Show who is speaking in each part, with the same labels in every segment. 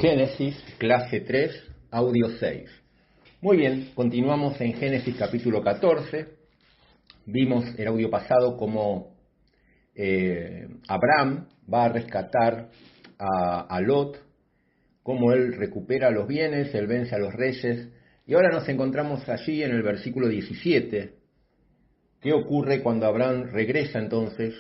Speaker 1: Génesis, clase 3, audio 6. Muy bien, continuamos en Génesis capítulo 14. Vimos el audio pasado cómo Abraham va a rescatar a Lot, cómo él recupera los bienes, él vence a los reyes. Y ahora nos encontramos allí en el versículo 17. ¿Qué ocurre cuando Abraham regresa entonces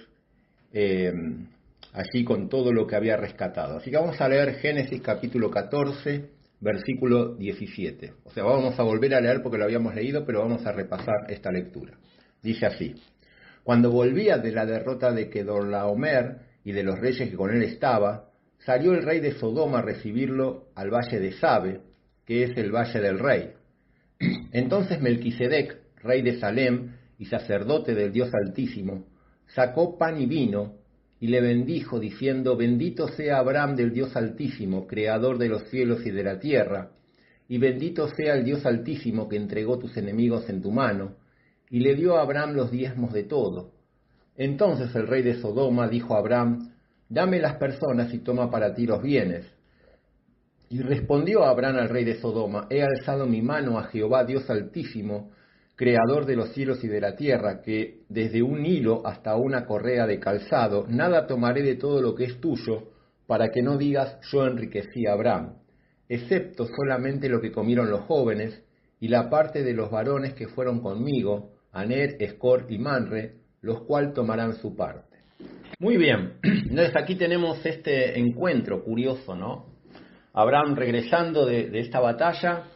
Speaker 1: allí con todo lo que había rescatado? Así que vamos a leer Génesis capítulo 14, versículo 17. O sea, vamos a volver a leer porque lo habíamos leído, pero vamos a repasar esta lectura. Dice así: Cuando volvía de la derrota de Kedorlaomer y de los reyes que con él estaba, salió el rey de Sodoma a recibirlo al valle de Sabe, que es el valle del rey. Entonces Melquisedec, rey de Salem y sacerdote del Dios Altísimo, sacó pan y vino y le bendijo, diciendo: Bendito sea Abraham del Dios Altísimo, creador de los cielos y de la tierra, y bendito sea el Dios Altísimo que entregó tus enemigos en tu mano, y le dio a Abraham los diezmos de todo. Entonces el rey de Sodoma dijo a Abraham: Dame las personas y toma para ti los bienes. Y respondió Abraham al rey de Sodoma: He alzado mi mano a Jehová Dios Altísimo, creador de los cielos y de la tierra, que desde un hilo hasta una correa de calzado, nada tomaré de todo lo que es tuyo, para que no digas: yo enriquecí a Abraham, excepto solamente lo que comieron los jóvenes, y la parte de los varones que fueron conmigo, Aner, Escor y Manre, los cuales tomarán su parte. Muy bien, entonces aquí tenemos este encuentro curioso, ¿no? Abraham regresando de esta batalla,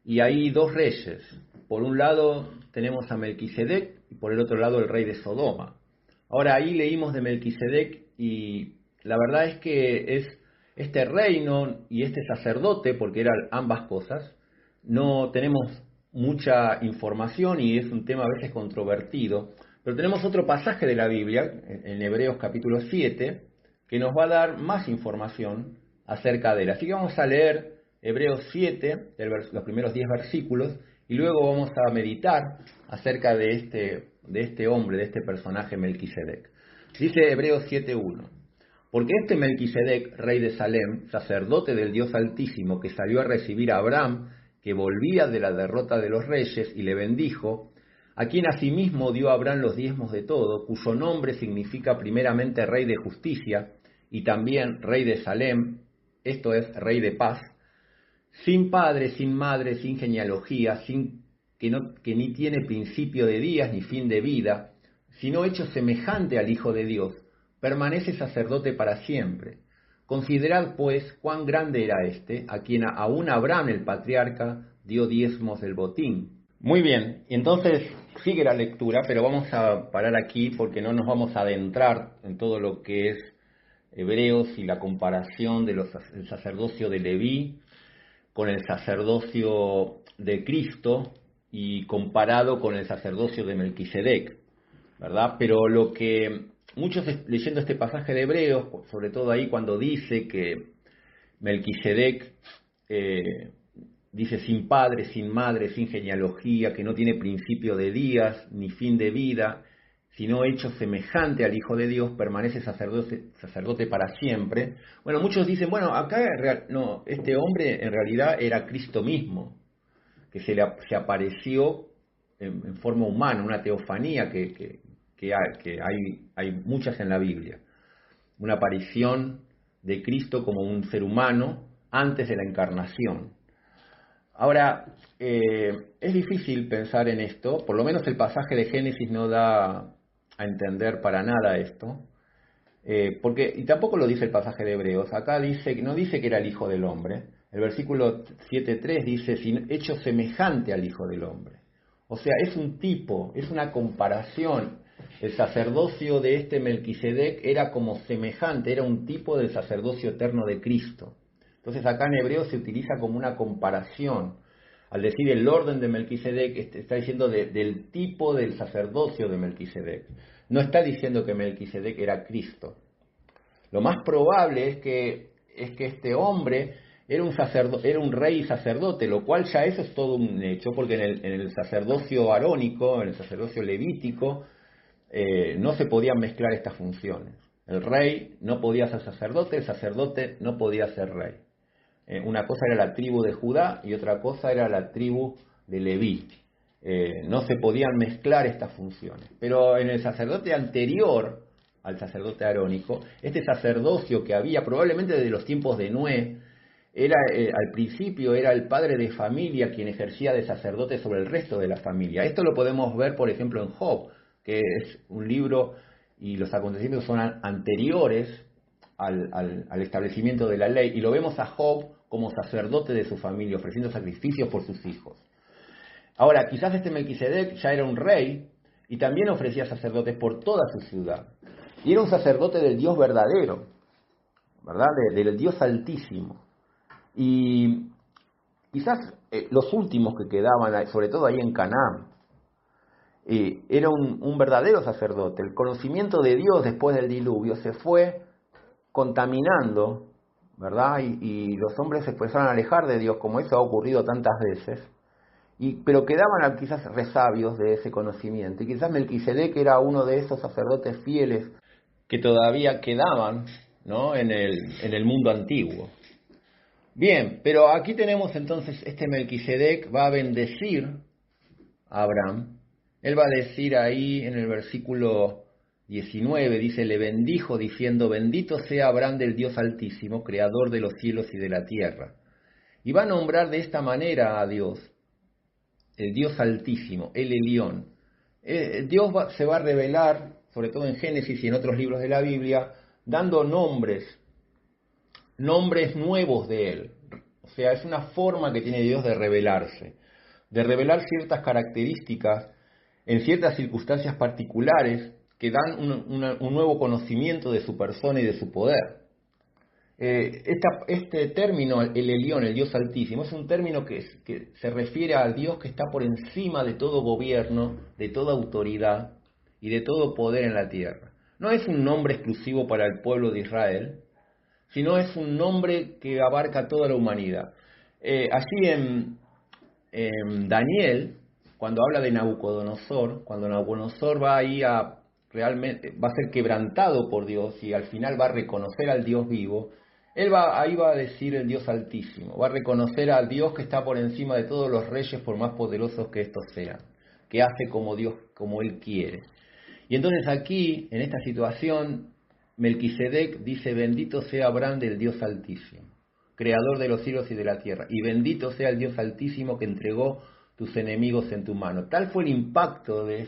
Speaker 1: y hay dos reyes. Por un lado tenemos a Melquisedec y por el otro lado el rey de Sodoma. Ahora ahí leímos de Melquisedec y la verdad es que es este reino y este sacerdote, porque eran ambas cosas. No tenemos mucha información y es un tema a veces controvertido, pero tenemos otro pasaje de la Biblia, en Hebreos capítulo 7, que nos va a dar más información acerca de él. Así que vamos a leer Hebreos 7, los primeros 10 versículos, y luego vamos a meditar acerca de este hombre, de este personaje Melquisedec. Dice Hebreos 7:1: Porque este Melquisedec, rey de Salem, sacerdote del Dios Altísimo, que salió a recibir a Abraham, que volvía de la derrota de los reyes, y le bendijo, a quien asimismo dio a Abraham los diezmos de todo, cuyo nombre significa primeramente rey de justicia, y también rey de Salem, esto es, rey de paz, sin padre, sin madre, sin genealogía, que ni tiene principio de días ni fin de vida, sino hecho semejante al Hijo de Dios, permanece sacerdote para siempre. Considerad pues cuán grande era este, a quien aún Abraham el patriarca dio diezmos del botín. Muy bien, entonces sigue la lectura, pero vamos a parar aquí porque no nos vamos a adentrar en todo lo que es Hebreos y la comparación del sacerdocio de Leví con el sacerdocio de Cristo y comparado con el sacerdocio de Melquisedec, ¿verdad? Pero lo que muchos leyendo este pasaje de Hebreos, sobre todo ahí cuando dice que Melquisedec dice sin padre, sin madre, sin genealogía, que no tiene principio de días ni fin de vida, sino hecho semejante al Hijo de Dios, permanece sacerdote para siempre. Bueno, muchos dicen, bueno, acá no, este hombre en realidad era Cristo mismo, que se apareció en forma humana, una teofanía que hay muchas en la Biblia. Una aparición de Cristo como un ser humano antes de la encarnación. Ahora, es difícil pensar en esto, por lo menos el pasaje de Génesis no da a entender para nada esto, y tampoco lo dice el pasaje de Hebreos. Acá no dice que era el Hijo del Hombre. El versículo 7:3 dice, hecho semejante al Hijo del Hombre. O sea, es un tipo, es una comparación. El sacerdocio de este Melquisedec era como semejante, era un tipo del sacerdocio eterno de Cristo. Entonces acá en Hebreos se utiliza como una comparación. Al decir el orden de Melquisedec, está diciendo del tipo del sacerdocio de Melquisedec. No está diciendo que Melquisedec era Cristo. Lo más probable es que este hombre era un rey y sacerdote, lo cual ya eso es todo un hecho, porque en el sacerdocio arónico, en el sacerdocio levítico, no se podían mezclar estas funciones. El rey no podía ser sacerdote, el sacerdote no podía ser rey. Una cosa era la tribu de Judá y otra cosa era la tribu de Leví. No se podían mezclar estas funciones. Pero en el sacerdote anterior al sacerdote arónico, este sacerdocio que había probablemente desde los tiempos de Noé, al principio era el padre de familia quien ejercía de sacerdote sobre el resto de la familia. Esto lo podemos ver, por ejemplo, en Job, que es un libro y los acontecimientos son anteriores al establecimiento de la ley, y lo vemos a Job como sacerdote de su familia, ofreciendo sacrificios por sus hijos. Ahora, quizás este Melquisedec ya era un rey y también ofrecía sacerdotes por toda su ciudad. Y era un sacerdote del Dios verdadero, ¿verdad? Del Dios altísimo. Y quizás los últimos que quedaban, sobre todo ahí en Canaán, era un verdadero sacerdote. El conocimiento de Dios después del diluvio se fue contaminando, ¿verdad? Y los hombres se empezaron a alejar de Dios, como eso ha ocurrido tantas veces. Pero quedaban quizás resabios de ese conocimiento. Y quizás Melquisedec era uno de esos sacerdotes fieles que todavía quedaban, ¿no?, en el mundo antiguo. Bien, pero aquí tenemos entonces este Melquisedec va a bendecir a Abraham. Él va a decir ahí en el versículo 19, dice, le bendijo diciendo, bendito sea Abraham del Dios Altísimo, creador de los cielos y de la tierra. Y va a nombrar de esta manera a Dios, el Dios Altísimo, el Elión. Dios se va a revelar, sobre todo en Génesis y en otros libros de la Biblia, dando nombres nuevos de Él. O sea, es una forma que tiene Dios de revelarse, de revelar ciertas características en ciertas circunstancias particulares que dan un nuevo conocimiento de su persona y de su poder. Este término, el Elión, el Dios Altísimo, es un término que se refiere al Dios que está por encima de todo gobierno, de toda autoridad y de todo poder en la tierra. No es un nombre exclusivo para el pueblo de Israel, sino es un nombre que abarca toda la humanidad. Allí en Daniel, cuando habla de Nabucodonosor, cuando Nabucodonosor va ahí realmente va a ser quebrantado por Dios y al final va a reconocer al Dios vivo, ahí va a decir el Dios Altísimo, va a reconocer al Dios que está por encima de todos los reyes, por más poderosos que estos sean, que hace como Dios, como Él quiere. Y entonces aquí, en esta situación, Melquisedec dice, bendito sea Abraham del Dios Altísimo, creador de los cielos y de la tierra, y bendito sea el Dios Altísimo que entregó tus enemigos en tu mano. Tal fue el impacto de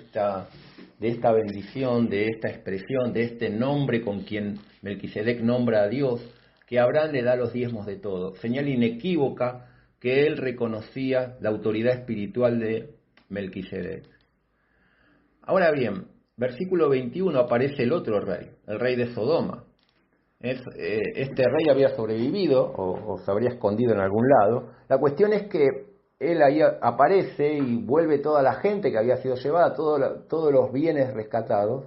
Speaker 1: esta bendición, de esta expresión, de este nombre con quien Melquisedec nombra a Dios, que Abraham le da los diezmos de todo. Señal inequívoca que él reconocía la autoridad espiritual de Melquisedec. Ahora bien, versículo 21 aparece el otro rey, el rey de Sodoma. Este rey había sobrevivido o se habría escondido en algún lado. La cuestión es que él ahí aparece y vuelve toda la gente que había sido llevada, todos los bienes rescatados.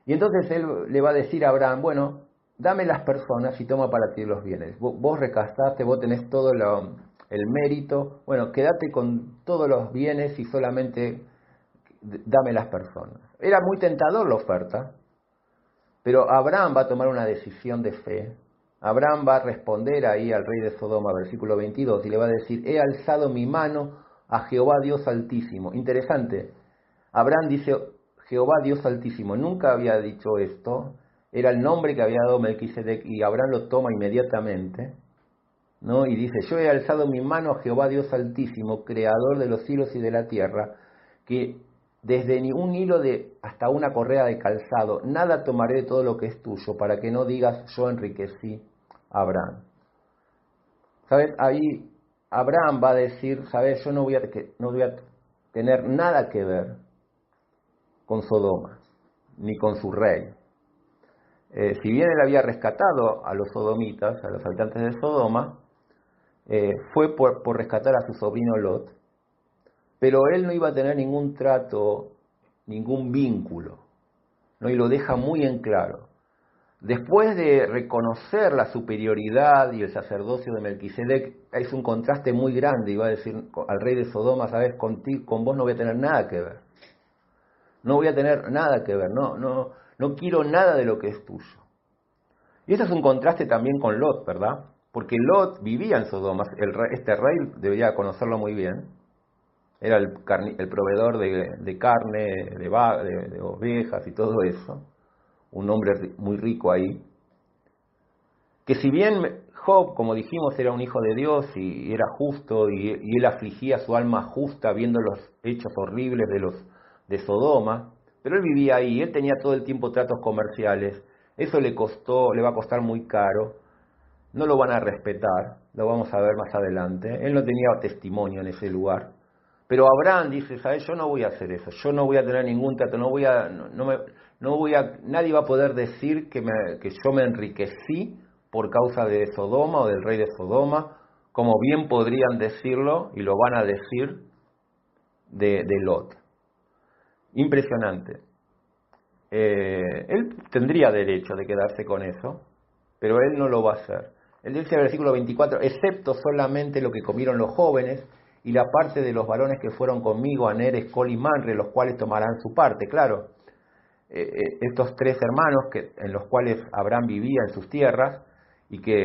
Speaker 1: Y entonces él le va a decir a Abraham, bueno, dame las personas y toma para ti los bienes. Vos rescataste, vos tenés todo el mérito, bueno, quédate con todos los bienes y solamente dame las personas. Era muy tentador la oferta, pero Abraham va a tomar una decisión de fe. Abraham va a responder ahí al rey de Sodoma, versículo 22, y le va a decir, he alzado mi mano a Jehová Dios Altísimo. Interesante, Abraham dice, Jehová Dios Altísimo, nunca había dicho esto, era el nombre que había dado Melquisedec, y Abraham lo toma inmediatamente, ¿no? Y dice, yo he alzado mi mano a Jehová Dios Altísimo, creador de los cielos y de la tierra, que desde ni un hilo hasta una correa de calzado, nada tomaré de todo lo que es tuyo, para que no digas, yo enriquecí a Abraham. ¿Sabes? Ahí Abraham va a decir, ¿sabes? Yo no voy a tener nada que ver con Sodoma, ni con su rey. Si bien él había rescatado a los sodomitas, a los habitantes de Sodoma, fue por rescatar a su sobrino Lot, pero él no iba a tener ningún trato, ningún vínculo, ¿no? Y lo deja muy en claro. Después de reconocer la superioridad y el sacerdocio de Melquisedec, es un contraste muy grande, y va a decir al rey de Sodoma, ¿sabes? Con vos no voy a tener nada que ver. No voy a tener nada que ver, no quiero nada de lo que es tuyo. Y eso es un contraste también con Lot, ¿verdad? porque Lot vivía en Sodoma. Este rey debería conocerlo muy bien. Era el proveedor de carne, de ovejas y todo eso. Un hombre muy rico ahí. Que si bien Job, como dijimos, era un hijo de Dios y era justo, y él afligía su alma justa viendo los hechos horribles de Sodoma, pero él vivía ahí, él tenía todo el tiempo tratos comerciales, eso le va a costar muy caro, no lo van a respetar, lo vamos a ver más adelante, él no tenía testimonio en ese lugar. Pero Abraham dice, ¿sabes? Yo no voy a hacer eso, yo no voy a tener ningún trato, nadie va a poder decir que yo me enriquecí por causa de Sodoma o del rey de Sodoma, como bien podrían decirlo, y lo van a decir, de Lot. Impresionante. Él tendría derecho de quedarse con eso, pero él no lo va a hacer. Él dice en el versículo 24, excepto solamente lo que comieron los jóvenes, y la parte de los varones que fueron conmigo, Aner, Escol y Manre, los cuales tomarán su parte. Claro, estos tres hermanos en los cuales Abraham vivía en sus tierras, y que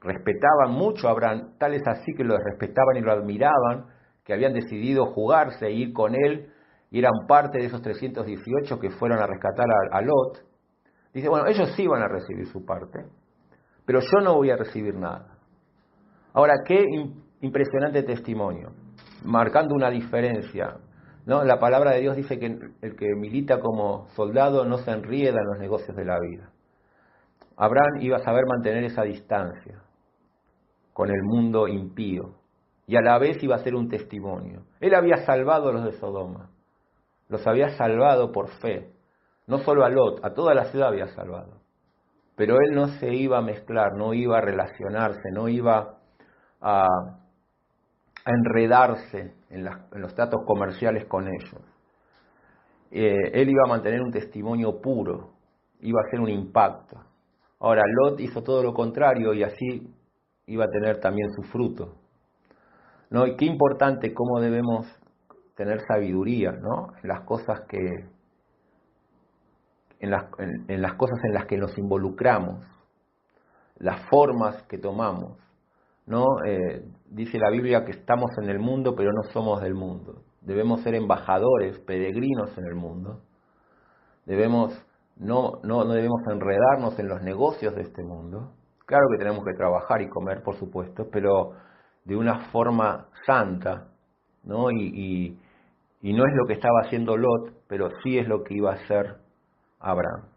Speaker 1: respetaban mucho a Abraham, tal es así que lo respetaban y lo admiraban, que habían decidido jugarse e ir con él, y eran parte de esos 318 que fueron a rescatar a Lot. Dice, bueno, ellos sí van a recibir su parte, pero yo no voy a recibir nada. Ahora, qué impresionante testimonio, marcando una diferencia, ¿no? La palabra de Dios dice que el que milita como soldado no se enrieda en los negocios de la vida. Abraham iba a saber mantener esa distancia con el mundo impío y a la vez iba a ser un testimonio. Él había salvado a los de Sodoma, los había salvado por fe, no solo a Lot, a toda la ciudad había salvado. Pero él no se iba a mezclar, no iba a relacionarse, no iba a enredarse en los tratos comerciales con ellos. Él iba a mantener un testimonio puro, iba a hacer un impacto. Ahora, Lot hizo todo lo contrario y así iba a tener también su fruto, ¿no? Y qué importante cómo debemos tener sabiduría, ¿no? En las cosas en las cosas en las que nos involucramos, las formas que tomamos, ¿no? Dice la Biblia que estamos en el mundo, pero no somos del mundo. Debemos ser embajadores, peregrinos en el mundo. No debemos enredarnos en los negocios de este mundo. Claro que tenemos que trabajar y comer, por supuesto, pero de una forma santa, ¿no? Y no es lo que estaba haciendo Lot, pero sí es lo que iba a hacer Abraham.